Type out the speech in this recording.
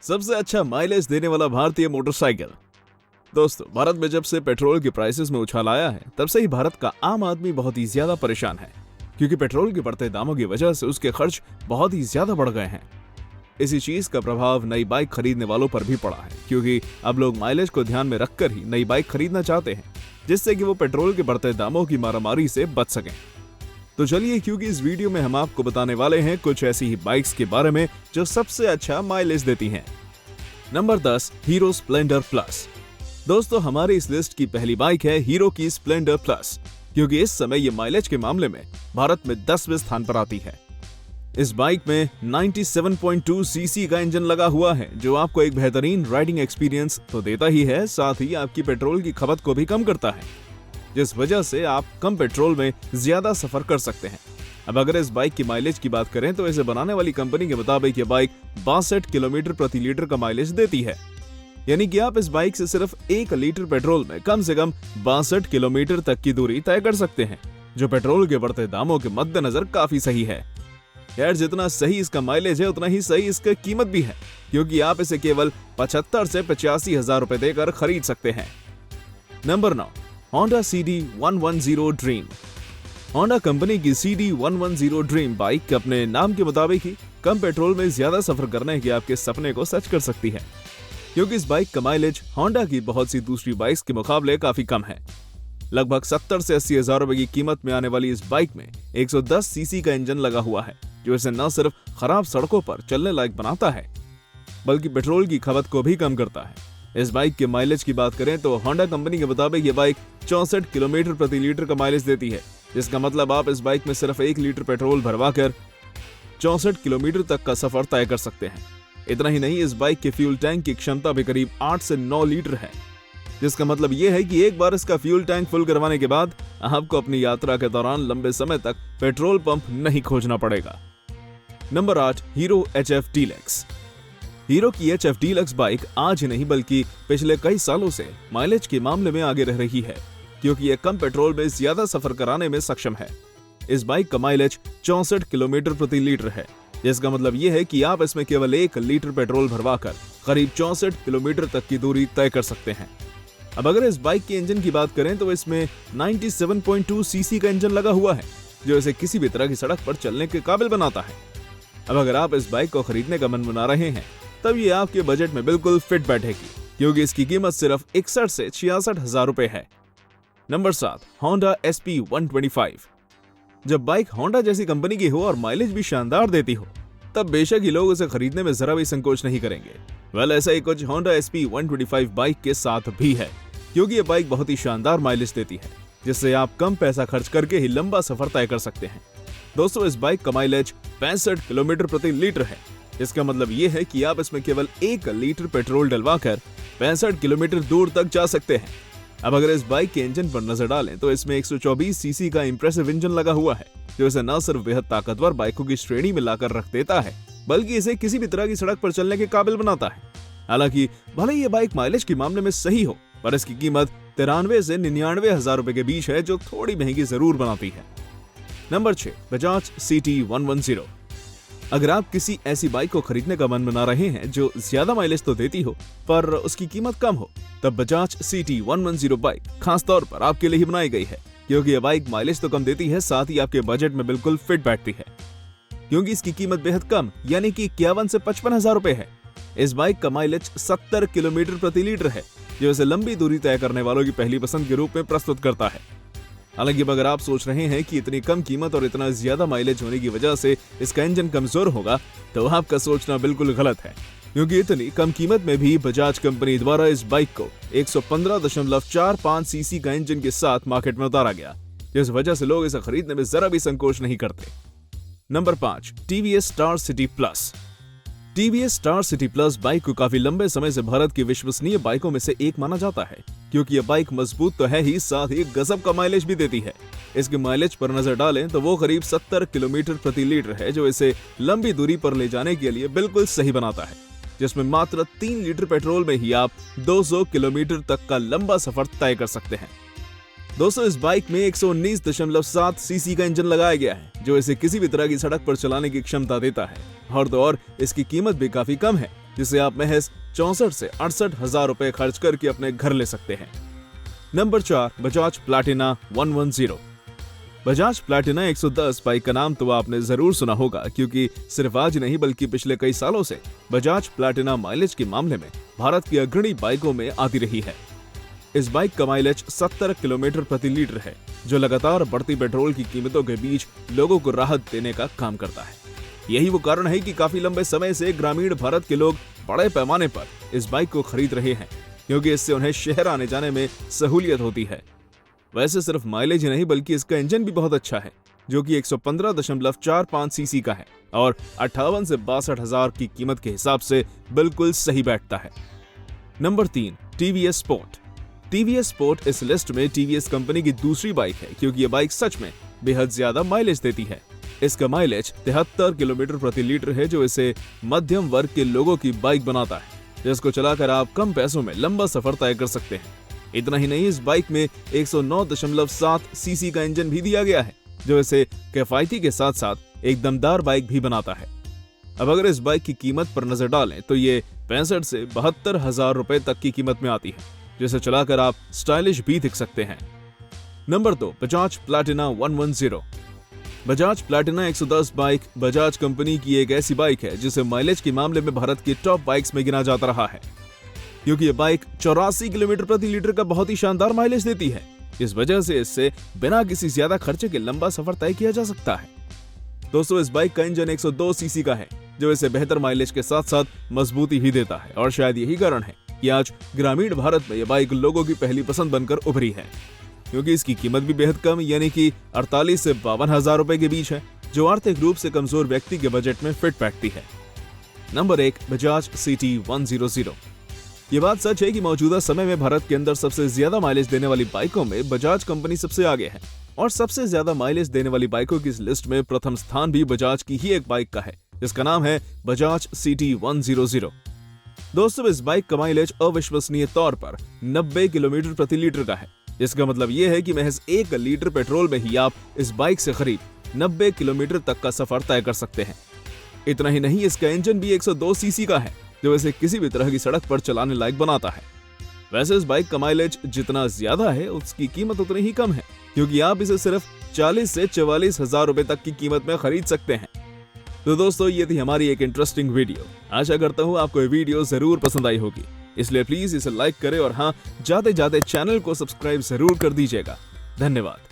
सबसे अच्छा माइलेज देने वाला भारतीय मोटरसाइकिल। दोस्तों, भारत में जब से पेट्रोल की प्राइसेस में उछाल आया है, तब से ही भारत का आम आदमी बहुत ही ज्यादा परेशान है, क्योंकि पेट्रोल के बढ़ते दामों की वजह से उसके खर्च बहुत ही ज्यादा बढ़ गए हैं। इसी चीज का प्रभाव नई बाइक खरीदने वालों पर भी पड़ा है, क्योंकि अब लोग माइलेज को ध्यान में रखकर ही नई बाइक खरीदना चाहते हैं, जिससे कि वो पेट्रोल के बढ़ते दामों की मारामारी से बच सकें। तो चलिए, क्योंकि इस वीडियो में हम आपको बताने वाले हैं कुछ ऐसी ही बाइक्स के बारे में जो सबसे अच्छा माइलेज देती हैं। Number 10, hero Splendor plus. दोस्तों, हमारी इस लिस्ट की पहली बाइक है हीरो की स्प्लेंडर प्लस, क्योंकि इस समय ये माइलेज के मामले में भारत में 10वें स्थान पर आती है। इस बाइक में 97.2 सीसी का इंजन लगा हुआ है, जो आपको एक बेहतरीन राइडिंग एक्सपीरियंस तो देता ही है, साथ ही आपकी पेट्रोल की खपत को भी कम करता है, जिस वजह से आप कम पेट्रोल में ज्यादा सफर कर सकते हैं। अब अगर इस बाइक की माइलेज की बात करें तो इसे बनाने वाली कंपनी के मुताबिक ये बाइक 62 किलोमीटर प्रति लीटर का माइलेज देती है, यानी कि आप इस बाइक से सिर्फ 1 लीटर पेट्रोल में कम से कम 62 किलोमीटर तक की दूरी तय कर सकते हैं, जो पेट्रोल के बढ़ते दामों के मद्देनजर काफी सही है। यार, जितना सही इसका माइलेज है उतना ही सही इसका कीमत भी है, क्योंकि आप इसे केवल 75 से 85 हजार रुपए देकर खरीद सकते हैं। Number 9, Honda CD110 dream. Honda company की CD110 ड्रीम बाइक अपने नाम के मुताबिक ही कम पेट्रोल में ज्यादा सफर करने के आपके सपने को सच कर सकती है, क्योंकि इस बाइक का माइलेज होंडा की बहुत सी दूसरी बाइक्स के मुकाबले काफी कम है। लगभग 70 से 80 हजार रुपए की कीमत में आने वाली इस बाइक में 110 सीसी का इंजन लगा हुआ है, जो इसे न सिर्फ खराब सड़कों पर चलने लायक बनाता है, बल्कि पेट्रोल की खपत को भी कम करता है। इस बाइक के माइलेज की बात करें तो होंडा कंपनी के मुताबिक ये बाइक 64 किलोमीटर प्रति लीटर का माइलेज देती है, जिसका मतलब आप इस बाइक में सिर्फ 1 लीटर पेट्रोल भरवाकर 64 किलोमीटर तक का सफर तय कर सकते हैं। इतना ही नहीं, इस बाइक के फ्यूल टैंक की क्षमता भी करीब 8 से 9 लीटर है, जिसका मतलब ये है कि एक बार इसका फ्यूल टैंक फुल करवाने के बाद आपको अपनी यात्रा के दौरान लंबे समय तक पेट्रोल पंप नहीं खोजना पड़ेगा। Number 8, hero HF deluxe. Hero की HF डीलक्स बाइक आज ही नहीं बल्कि पिछले कई सालों से माइलेज के मामले में आगे रह रही है, क्योंकि यह कम पेट्रोल में ज्यादा सफर कराने में सक्षम है। इस बाइक का माइलेज 64 किलोमीटर प्रति लीटर है, जिसका मतलब यह है कि आप इसमें केवल 1 लीटर पेट्रोल भरवाकर करीब 64 किलोमीटर तक की दूरी तय कर सकते हैं। अब अगर इस बाइक के इंजन की बात करें तो इसमें 97.2 सीसी का इंजन लगा हुआ है, जो इसे किसी भी तरह की सड़क पर चलने के काबिल बनाता है। अब अगर आप इस बाइक को खरीदने का मन बना रहे हैं, तब ये आपके बजट में बिल्कुल फिट बैठेगी, क्योंकि इसकी कीमत सिर्फ 61 से 66 हजार रुपए है। Number 7, Honda SP125। जब बाइक होंडा जैसी कंपनी की हो और माइलेज भी शानदार देती हो, तब बेशक ही लोग उसे खरीदने में जरा भी संकोच नहीं करेंगे। वेल, ऐसा ही कुछ होंडा SP125 बाइक के साथ भी है, क्योंकि ये बाइक बहुत ही शानदार माइलेज देती है, जिससे आप कम पैसा खर्च करके ही लंबा सफर तय कर सकते हैं। दोस्तों, इस बाइक का माइलेज 65 किलोमीटर प्रति लीटर है। इसका मतलब ये है कि आप इसमें केवल 1 लीटर पेट्रोल डलवाकर 65 किलोमीटर दूर तक जा सकते हैं। अब अगर इस बाइक के इंजन पर नजर डालें तो इसमें 124 सीसी का इंप्रेसिव इंजन लगा हुआ है, जो इसे न सिर्फ बेहद ताकतवर बाइकों की श्रेणी में लाकर रख देता है, बल्कि इसे किसी भी तरह की सड़क पर चलने के काबिल बनाता है। हालांकि भले ये बाइक माइलेज के मामले में सही हो, पर इसकी कीमत 93 से 99 हजार रुपए के बीच है, जो थोड़ी महंगी जरूर बनाती है। Number 6, Bajaj CT110। अगर आप किसी ऐसी बाइक को खरीदने का मन बना रहे हैं जो ज्यादा माइलेज तो देती हो पर उसकी कीमत कम हो, तब बजाज CT110 बाइक खास तौर पर आपके लिए ही बनाई गई है, क्योंकि यह बाइक माइलेज तो कम देती है, साथ ही आपके बजट में बिल्कुल फिट बैठती है, क्योंकि इसकी कीमत बेहद कम यानी कि 51 से 55 हजार रुपए है। इस बाइक का माइलेज 70 किलोमीटर प्रति लीटर है, जो इसे लंबी दूरी तय करने वालों की पहली पसंद के रूप में प्रस्तुत करता है। हालांकि अगर आप सोच रहे हैं कि इतनी कम कीमत और इतना ज्यादा माइलेज होने की वजह से इसका इंजन कमजोर होगा, तो आपका सोचना बिल्कुल गलत है, क्योंकि इतनी कम कीमत में भी बजाज कंपनी द्वारा इस बाइक को 115.45 सीसी का इंजन के साथ मार्केट में उतारा गया, जिस वजह से लोग इसे खरीदने में जरा भी संकोच नहीं करते। Number 5, TVS star city plus. TVS star city plus bike को काफी लंबे समय से भारत की विश्वसनीय बाइकों में से एक माना जाता है, क्योंकि यह बाइक मजबूत तो है ही, साथ ही गजब का माइलेज भी देती है। इसके माइलेज पर नजर डालें तो वो करीब 70 किलोमीटर प्रति लीटर है, जो इसे लंबी दूरी पर ले जाने के लिए बिल्कुल सही बनाता है, जिसमें मात्र 3 लीटर पेट्रोल में ही आप 200 किलोमीटर तक का लंबा सफर तय कर सकते हैं। दोस्तों, इस बाइक में 119.7 सीसी का इंजन लगाया गया है, जो इसे किसी भी तरह की सड़क पर चलाने की क्षमता देता है। और तो और इसकी कीमत भी काफी कम है, जिसे आप महज 64 से 68 हजार रुपए खर्च करके अपने घर ले सकते हैं। नंबर 4, बजाज प्लैटिना 110। बजाज प्लैटिना 110 बाइक का नाम तो आपने जरूर सुना होगा, क्योंकि सिर्फ आज नहीं बल्कि पिछले कई सालों से बजाज प्लैटिना माइलेज के मामले में भारत की अग्रणी बाइकों में आती रही है। इस बाइक का माइलेज 70 किलोमीटर प्रति लीटर है, जो लगातार बढ़ती पेट्रोल की कीमतों के बीच लोगों को राहत देने का काम करता है। यही वो कारण है कि काफी लंबे समय से ग्रामीण भारत के लोग बड़े पैमाने पर इस बाइक को खरीद रहे हैं, क्योंकि इससे उन्हें शहर आने जाने में सहूलियत होती है। वैसे सिर्फ माइलेज ही नहीं बल्कि इसका इंजन भी बहुत अच्छा है, जो कि 115.45 सीसी का है और 58 से 62 हजार की कीमत के हिसाब से बिल्कुल सही बैठता है। Number 3, TVS sport. TVS sport इस लिस्ट में टीवीएस कंपनी की दूसरी बाइक है, क्योंकि यह बाइक सच में बेहद ज्यादा माइलेज देती है। इसका माइलेज 73 किलोमीटर प्रति लीटर है, जो इसे मध्यम वर्ग के लोगों की बाइक बनाता है, जिसको चलाकर आप कम पैसों में लंबा सफर तय कर सकते हैं। इतना ही नहीं, इस बाइक में 109.7 सीसी का इंजन भी दिया गया है, जो इसे किफायती के साथ साथ एक दमदार बाइक भी बनाता है। अब अगर इस बाइक की कीमत पर नजर डालें तो ये 65 से 72 हजार रुपए तक की कीमत में आती है, जिसे चलाकर आप स्टाइलिश भी दिख सकते हैं। Number 2, Bajaj Platina 110। Bajaj Platina 110 bike Bajaj company की एक ऐसी बाइक है जिसे माइलेज के मामले में भारत की टॉप बाइक्स में गिना जाता रहा है, क्योंकि यह बाइक 84 किलोमीटर प्रति लीटर का बहुत ही शानदार माइलेज देती है। इस वजह से इससे बिना किसी ज्यादा खर्चे के लंबा सफर तय किया जा सकता है। दोस्तों, इस बाइक का इंजन 102 सीसी का है, जो इसे बेहतर माइलेज के साथ साथ मजबूती भी देता है, और शायद यही कारण है कि आज ग्रामीण भारत में यह बाइक लोगों की पहली पसंद बनकर उभरी है, क्योंकि इसकी कीमत भी बेहद कम यानी कि 48 से 52 हजार रुपए के बीच है, जो आर्थिक रूप से कमजोर व्यक्ति के बजट में फिट बैठती है। Number 1, Bajaj city 100। ये बात सच है कि मौजूदा समय में भारत के अंदर सबसे ज्यादा माइलेज देने वाली बाइकों में बजाज कंपनी सबसे आगे है, और सबसे ज्यादा माइलेज देने वाली बाइकों की इस लिस्ट में प्रथम स्थान भी बजाज की ही एक बाइक का है, जिसका नाम है बजाज सिटी 100। दोस्तों, इस बाइक का माइलेज अविश्वसनीय तौर पर 90 किलोमीटर प्रति लीटर का है। इसका मतलब यह है कि महज 1 लीटर पेट्रोल में ही आप इस बाइक से करीब 90 किलोमीटर तक का सफर तय कर सकते हैं। इतना ही नहीं, इसका इंजन भी 102 सीसी का है, जो इसे किसी भी तरह की सड़क पर चलाने लायक बनाता है। वैसे इस बाइक का माइलेज जितना ज्यादा है उसकी कीमत उतनी ही कम है, क्योंकि आप इसे सिर्फ 40 से 44 हजार रुपए तक की कीमत में खरीद सकते हैं। तो दोस्तों, ये थी हमारी एक इंटरेस्टिंग वीडियो। आशा करता हूँ आपको ये वीडियो जरूर पसंद आई होगी, इसलिए प्लीज इसे लाइक करें और हाँ, जाते जाते चैनल को सब्सक्राइब जरूर कर दीजिएगा। धन्यवाद।